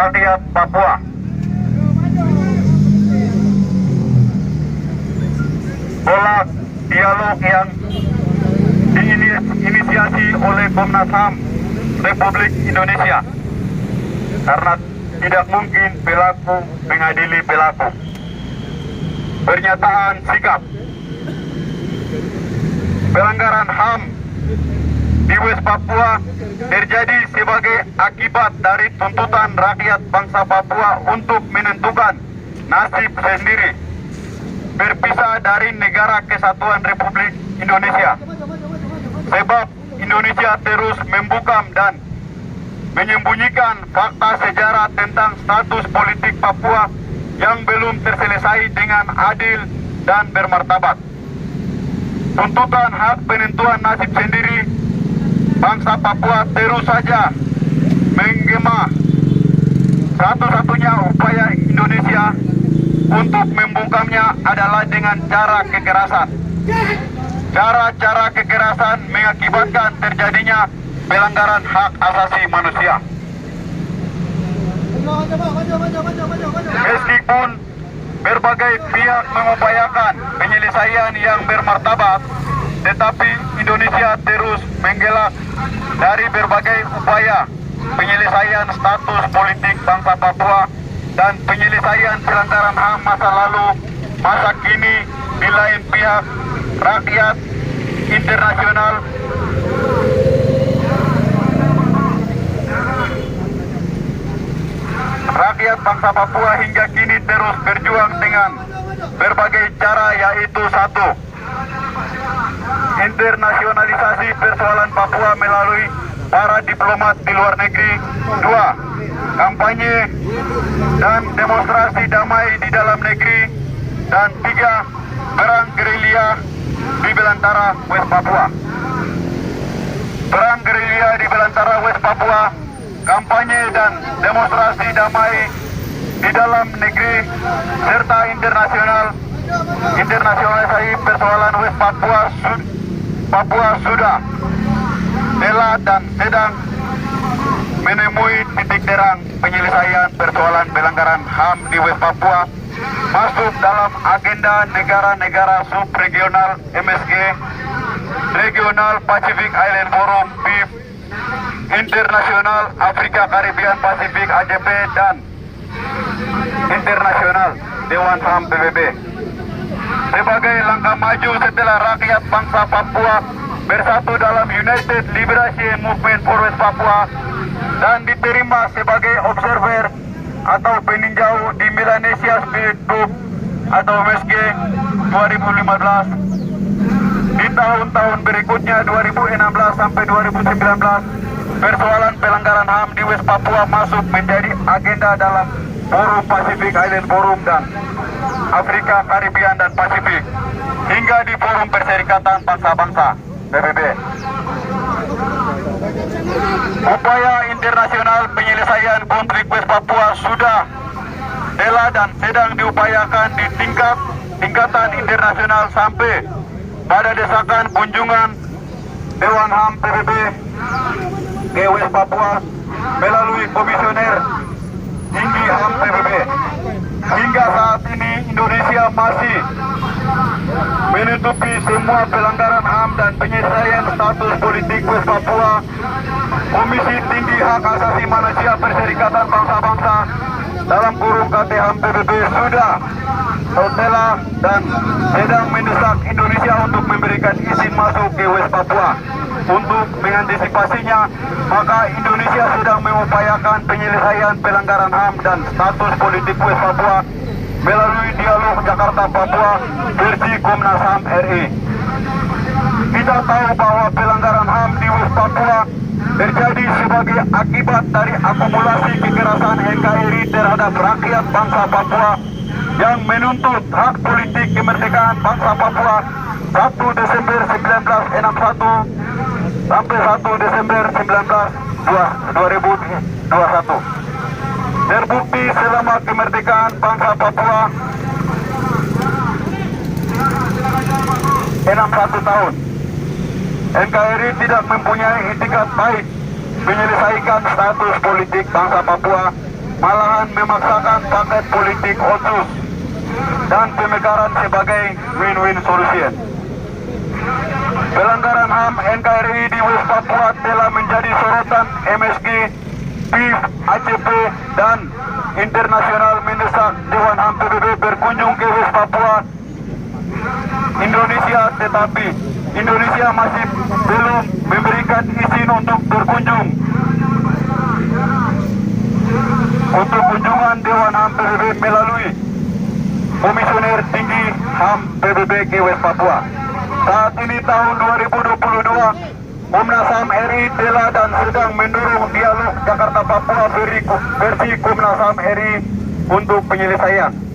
rakyat Papua. Pola dialog yang diinisiasi oleh Komnas HAM Republik Indonesia, karena tidak mungkin pelaku mengadili pelaku. Pernyataan sikap pelanggaran HAM di West Papua terjadi sebagai akibat dari tuntutan rakyat bangsa Papua untuk menentukan nasib sendiri, berpisah dari Negara Kesatuan Republik Indonesia. Sebab Indonesia terus membungkam dan menyembunyikan fakta sejarah tentang status politik Papua yang belum terselesai dengan adil dan bermartabat. Tuntutan hak penentuan nasib sendiri bangsa Papua terus saja menggema. Satu-satunya upaya Indonesia untuk membungkamnya adalah dengan cara kekerasan. Cara-cara kekerasan mengakibatkan terjadinya pelanggaran hak asasi manusia. Meskipun berbagai pihak mengupayakan penyelesaian yang bermartabat, tetapi Indonesia terus menggelak dari berbagai upaya penyelesaian status politik bangsa Papua dan penyelesaian pelanggaran HAM masa lalu, masa kini. Di lain pihak, rakyat internasional rakyat bangsa Papua hingga kini terus berjuang dengan berbagai cara, yaitu satu, internasionalisasi persoalan Papua melalui para diplomat di luar negeri. Dua, kampanye dan demonstrasi damai di dalam negeri. Dan tiga, perang gerilya di belantara West Papua. Perang gerilya di belantara West Papua, kampanye dan demonstrasi damai di dalam negeri, serta internasionalisasi persoalan West Papua sudah, telah dan sedang menemui titik terang. Penyelesaian persoalan pelanggaran HAM di West Papua masuk dalam agenda negara-negara subregional MSG, Regional Pacific Island Forum PIF, Internasional Afrika Caribbean Pacific ACP, dan Internasional Dewan HAM PBB. Sebagai langkah maju setelah rakyat bangsa Papua bersatu dalam United Liberation Movement for West Papua dan diterima sebagai observer atau peninjau di Melanesia Spirit Group atau MSG 2015. Di tahun-tahun berikutnya 2016 sampai 2019, persoalan pelanggaran HAM di West Papua masuk menjadi agenda dalam Forum Pacific Island Forum dan Afrika, Caribbean, dan Pasifik, hingga di Forum Perserikatan Bangsa-Bangsa PBB. Upaya internasional penyelesaian konflik West Papua sudah, telah dan sedang diupayakan di tingkatan internasional sampai pada desakan kunjungan Dewan HAM PBB ke West Papua melalui Komisioner Tinggi HAM PBB. Hingga saat ini Indonesia masih menutupi semua pelanggaran HAM dan penyelesaian status politik West Papua. Komisi Tinggi Hak Asasi Manusia Perserikatan Bangsa-Bangsa dalam kurung KTHAM PBB sudah, telah dan sedang mendesak Indonesia untuk memberikan izin masuk ke West Papua. Untuk mengantisipasinya, maka Indonesia sedang mengupayakan penyelesaian pelanggaran HAM dan status politik West Papua melalui dialog Jakarta-Papua versi Komnas HAM RI. Kita tahu bahwa pelanggaran HAM di West Papua terjadi sebagai akibat dari akumulasi kekerasan NKRI terhadap rakyat bangsa Papua yang menuntut hak politik kemerdekaan bangsa Papua 1 Desember 1961 sampai 1 Desember 2021. Terbukti selama kemerdekaan bangsa Papua 61 tahun, NKRI tidak mempunyai itikat baik menyelesaikan status politik bangsa Papua malahan memaksakan paket politik otsus dan pemekaran sebagai win-win solution. Pelanggaran HAM NKRI di West Papua telah menjadi sorotan MSG, PIF, ACP, dan internasional mendesak Dewan HAM PBB berkunjung ke West Papua, Indonesia, tetapi Indonesia masih belum memberikan izin untuk berkunjung. Untuk kunjungan Dewan HAM PBB melalui Komisioner Tinggi HAM PBB ke West Papua. Saat ini tahun 2022, Komnas HAM RI telah dan sedang mendorong dialog Jakarta Papua versi Komnas HAM RI untuk penyelesaian.